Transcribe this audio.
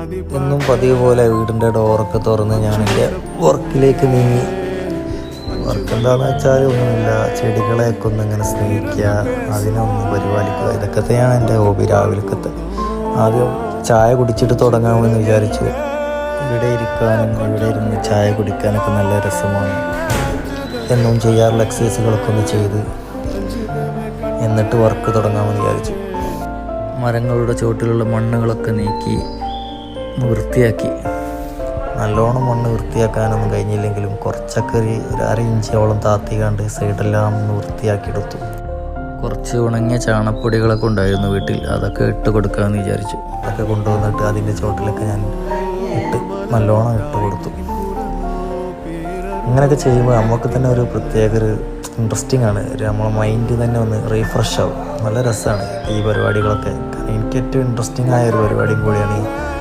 എന്നും പതിവ് പോലെ വീടിൻ്റെ ഡോറൊക്കെ തുറന്ന് ഞാൻ എൻ്റെ വർക്കിലേക്ക് നീങ്ങി. വർക്ക് എന്താണെന്ന് വെച്ചാൽ ഒന്നുമില്ല, ചെടികളെയൊക്കെ ഒന്ന് ഇങ്ങനെ സ്നേഹിക്കുക, അതിനൊന്ന് പരിപാലിക്കുക, ഇതൊക്കെ തന്നെയാണ് എൻ്റെ ഹോബി. രാവിലത്തെ ആദ്യം ചായ കുടിച്ചിട്ട് തുടങ്ങാമെന്ന് വിചാരിച്ചു. ഇവിടെ ഇരിക്കാനും ഇവിടെ ഇരുന്ന് ചായ കുടിക്കാനൊക്കെ നല്ല രസമാണ്. എന്നും ചെയ്യാറുള്ള എക്സസൈസുകളൊക്കെ ഒന്ന് ചെയ്ത് എന്നിട്ട് വർക്ക് തുടങ്ങാമെന്ന് വിചാരിച്ചു. മരങ്ങളുടെ ചുവട്ടിലുള്ള മണ്ണുകളൊക്കെ നീക്കി വൃത്തിയാക്കി. നല്ലോണം മണ്ണ് വൃത്തിയാക്കാനൊന്നും കഴിഞ്ഞില്ലെങ്കിലും കുറച്ചൊക്കെ ഒരു 1/2 ഇഞ്ചോളം താത്തിക്കാണ്ട് സൈഡെല്ലാം ഒന്ന് വൃത്തിയാക്കിയെടുത്തു. കുറച്ച് ഉണങ്ങിയ ചാണപ്പൊടികളൊക്കെ ഉണ്ടായിരുന്നു വീട്ടിൽ, അതൊക്കെ ഇട്ട് കൊടുക്കാമെന്ന് വിചാരിച്ചു. അതൊക്കെ കൊണ്ടുവന്നിട്ട് അതിൻ്റെ ചുവട്ടിലൊക്കെ ഞാൻ നല്ലോണം ഇട്ട് കൊടുത്തു. ഇങ്ങനെയൊക്കെ ചെയ്യുമ്പോൾ നമുക്ക് തന്നെ ഒരു പ്രത്യേക ഒരു ഇൻട്രസ്റ്റിംഗ് ആണ്. നമ്മളെ മൈൻഡ് തന്നെ ഒന്ന് റീഫ്രഷ് ആവും. നല്ല രസമാണ് ഈ പരിപാടികളൊക്കെ. എനിക്ക് ഏറ്റവും ഇൻട്രസ്റ്റിംഗ് ആയ ഒരു പരിപാടിയും കൂടിയാണ് ഈ